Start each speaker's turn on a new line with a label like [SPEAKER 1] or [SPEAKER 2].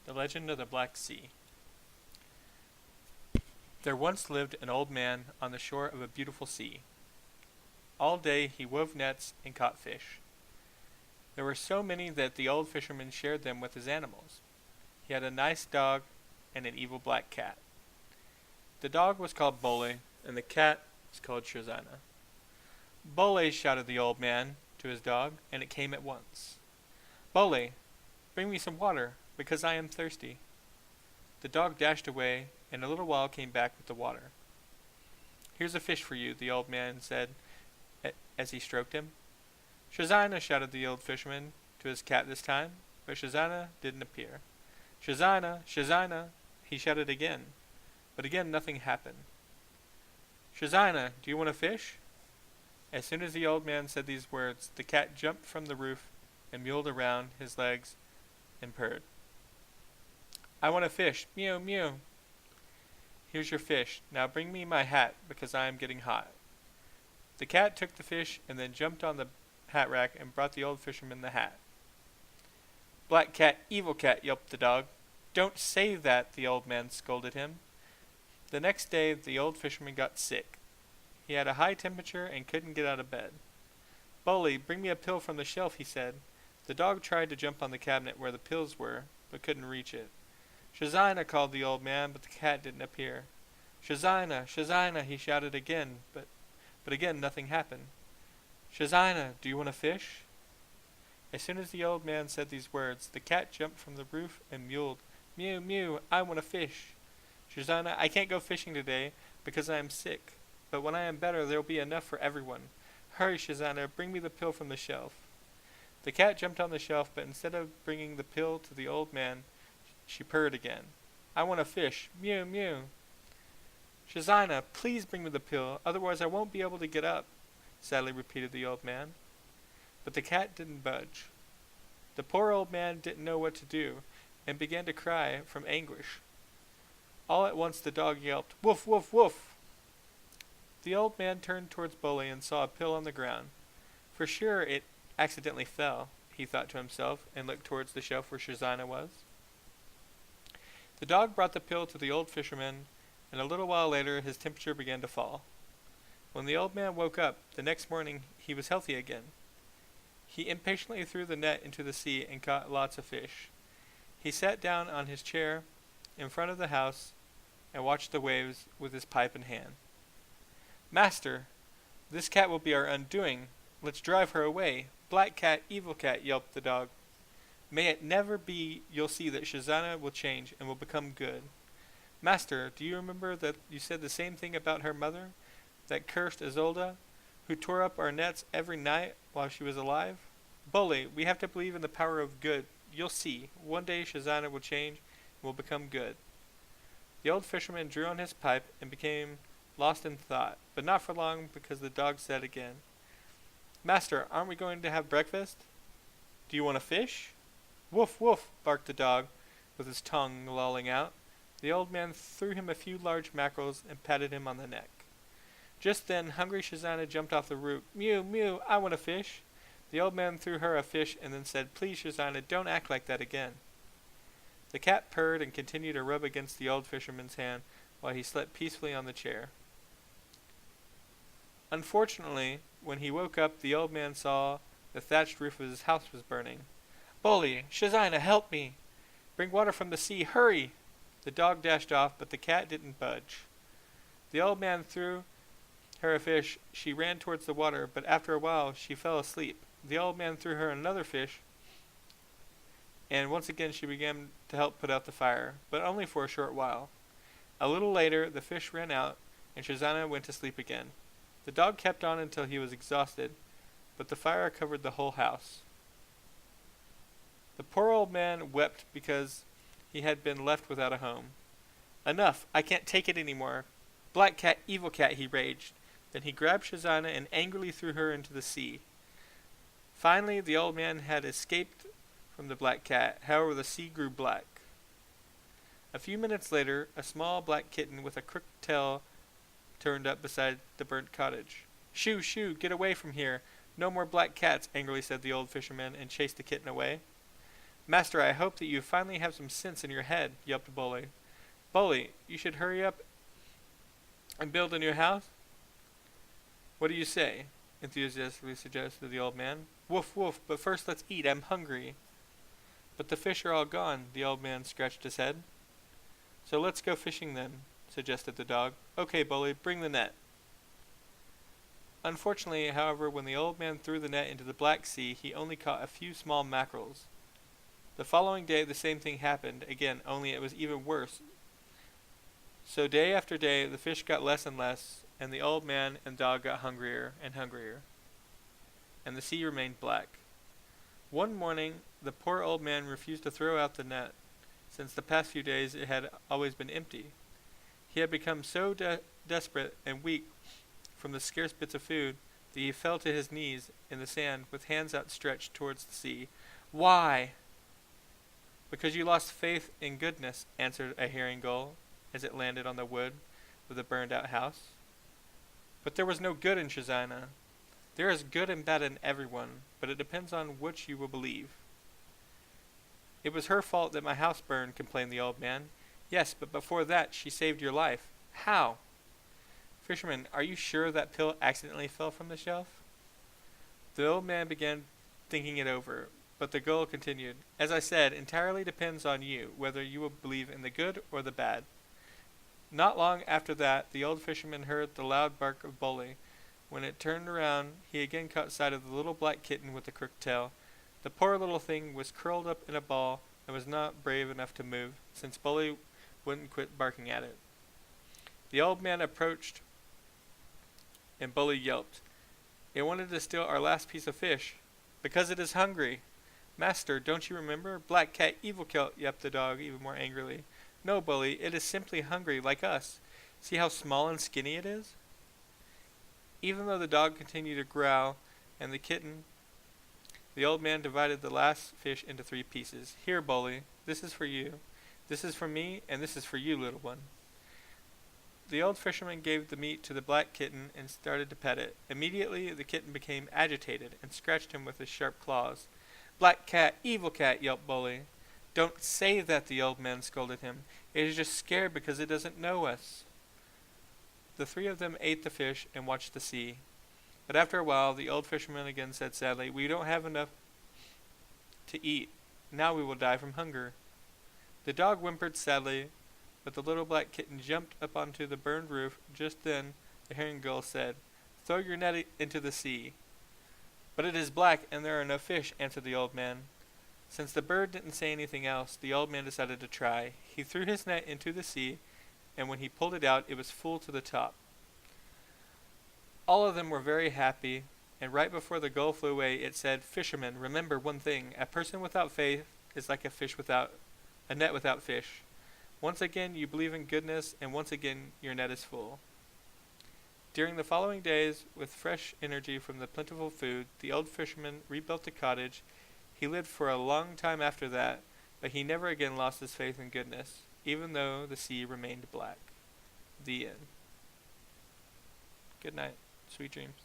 [SPEAKER 1] The Legend of the Black Sea. There once lived an old man on the shore of a beautiful sea. All day he wove nets and caught fish. There were so many that the old fisherman shared them with his animals. He had a nice dog and an evil black cat. The dog was called Bole, and the cat was called Shazana. Bole, shouted the old man to his dog, and it came at once. Bole, bring me some water, because I am thirsty. The dog dashed away, and in a little while came back with the water. Here's a fish for you, the old man said as he stroked him. Shazana, shouted the old fisherman to his cat this time, but Shazana didn't appear. Shazana, Shazana, he shouted again, but again nothing happened. Shazana, do you want a fish? As soon as the old man said these words, the cat jumped from the roof and mewed around his legs and purred. I want a fish, mew, mew. Here's your fish. Now bring me my hat, because I am getting hot. The cat took the fish and then jumped on the hat rack and brought the old fisherman the hat. Black cat, evil cat, yelped the dog. Don't say that, the old man scolded him. The next day the old fisherman got sick. He had a high temperature and couldn't get out of bed. Bole, bring me a pill from the shelf, he said. The dog tried to jump on the cabinet where the pills were, but couldn't reach it. Shazina, called the old man, but the cat didn't appear. Shazina, Shazina, he shouted again, but again nothing happened. Shazina, do you want a fish? As soon as the old man said these words, the cat jumped from the roof and mewed, Mew, mew, I want a fish. Shazina, I can't go fishing today because I am sick, but when I am better there will be enough for everyone. Hurry, Shazina, bring me the pill from the shelf. The cat jumped on the shelf, but instead of bringing the pill to the old man, she purred again. I want a fish. Mew, mew. Shazina, please bring me the pill, otherwise I won't be able to get up, sadly repeated the old man. But the cat didn't budge. The poor old man didn't know what to do, and began to cry from anguish. All at once the dog yelped, Woof, woof, woof. The old man turned towards Bole and saw a pill on the ground. For sure it accidentally fell, he thought to himself, and looked towards the shelf where Shazina was. The dog brought the pill to the old fisherman, and a little while later his temperature began to fall. When the old man woke up, the next morning he was healthy again. He impatiently threw the net into the sea and caught lots of fish. He sat down on his chair in front of the house and watched the waves with his pipe in hand. Master, this cat will be our undoing. Let's drive her away. Black cat, evil cat, yelped the dog. May it never be. You'll see that Shazana will change and will become good. Master, do you remember that you said the same thing about her mother, that cursed Isolda, who tore up our nets every night while she was alive? Bole, we have to believe in the power of good. You'll see. One day Shazana will change and will become good. The old fisherman drew on his pipe and became lost in thought, but not for long, because the dog said again, Master, aren't we going to have breakfast? Do you want a fish? Woof, woof, barked the dog, with his tongue lolling out. The old man threw him a few large mackerels and patted him on the neck. Just then, hungry Shazana jumped off the roof. Mew, mew, I want a fish. The old man threw her a fish and then said, Please, Shazana, don't act like that again. The cat purred and continued to rub against the old fisherman's hand while he slept peacefully on the chair. Unfortunately, when he woke up, the old man saw the thatched roof of his house was burning. Bole, Shazina, help me! Bring water from the sea, hurry! The dog dashed off, but the cat didn't budge. The old man threw her a fish. She ran towards the water, but after a while she fell asleep. The old man threw her another fish, and once again she began to help put out the fire, but only for a short while. A little later the fish ran out, and Shazana went to sleep again. The dog kept on until he was exhausted, but the fire covered the whole house. The poor old man wept because he had been left without a home. Enough, I can't take it any more. Black cat, evil cat, he raged. Then he grabbed Shazana and angrily threw her into the sea. Finally, the old man had escaped from the black cat. However, the sea grew black. A few minutes later, a small black kitten with a crooked tail turned up beside the burnt cottage. Shoo, shoo, get away from here. No more black cats, angrily said the old fisherman, and chased the kitten away. Master, I hope that you finally have some sense in your head, yelped Bully. Bully, you should hurry up and build a new house? What do you say? Enthusiastically suggested the old man. Woof woof, but first let's eat, I'm hungry. But the fish are all gone, the old man scratched his head. So let's go fishing then, suggested the dog. Okay, Bully, bring the net. Unfortunately, however, when the old man threw the net into the Black Sea, he only caught a few small mackerels. The following day the same thing happened, again, only it was even worse. So day after day the fish got less and less, and the old man and dog got hungrier and hungrier, and the sea remained black. One morning the poor old man refused to throw out the net, since the past few days it had always been empty. He had become so desperate and weak from the scarce bits of food that he fell to his knees in the sand with hands outstretched towards the sea. Why? Because you lost faith in goodness, answered a herring gull as it landed on the wood of the burned-out house. But there was no good in Shazina. There is good and bad in everyone, but it depends on which you will believe. It was her fault that my house burned, complained the old man. Yes, but before that she saved your life. How? Fisherman, are you sure that pill accidentally fell from the shelf? The old man began thinking it over, but the gull continued, As I said, entirely depends on you, whether you will believe in the good or the bad. Not long after that, the old fisherman heard the loud bark of Bully. When it turned around, he again caught sight of the little black kitten with the crooked tail. The poor little thing was curled up in a ball and was not brave enough to move, since Bully wouldn't quit barking at it. The old man approached, and Bully yelped. It wanted to steal our last piece of fish, because it is hungry. Master, don't you remember? Black cat, evil cat, yelped the dog even more angrily. No, Bully, it is simply hungry, like us. See how small and skinny it is? Even though the dog continued to growl, and the old man divided the last fish into 3 pieces. Here, Bully, this is for you. This is for me, and this is for you, little one. The old fisherman gave the meat to the black kitten and started to pet it. Immediately the kitten became agitated and scratched him with his sharp claws. Black cat, evil cat, yelped Bully. Don't say that, the old man scolded him. It is just scared because it doesn't know us. The 3 of them ate the fish and watched the sea. But after a while, the old fisherman again said sadly, We don't have enough to eat. Now we will die from hunger. The dog whimpered sadly, but the little black kitten jumped up onto the burned roof. Just then, the herring gull said, Throw your net into the sea. But it is black and there are no fish, answered the old man. Since the bird didn't say anything else, the old man decided to try. He threw his net into the sea, and when he pulled it out, it was full to the top. All of them were very happy, and right before the gull flew away, it said, Fisherman, remember one thing. A person without faith is like a net without fish. Once again, you believe in goodness, and once again, your net is full. During the following days, with fresh energy from the plentiful food, the old fisherman rebuilt the cottage. He lived for a long time after that, but he never again lost his faith in goodness, even though the sea remained black. The end. Good night. Sweet dreams.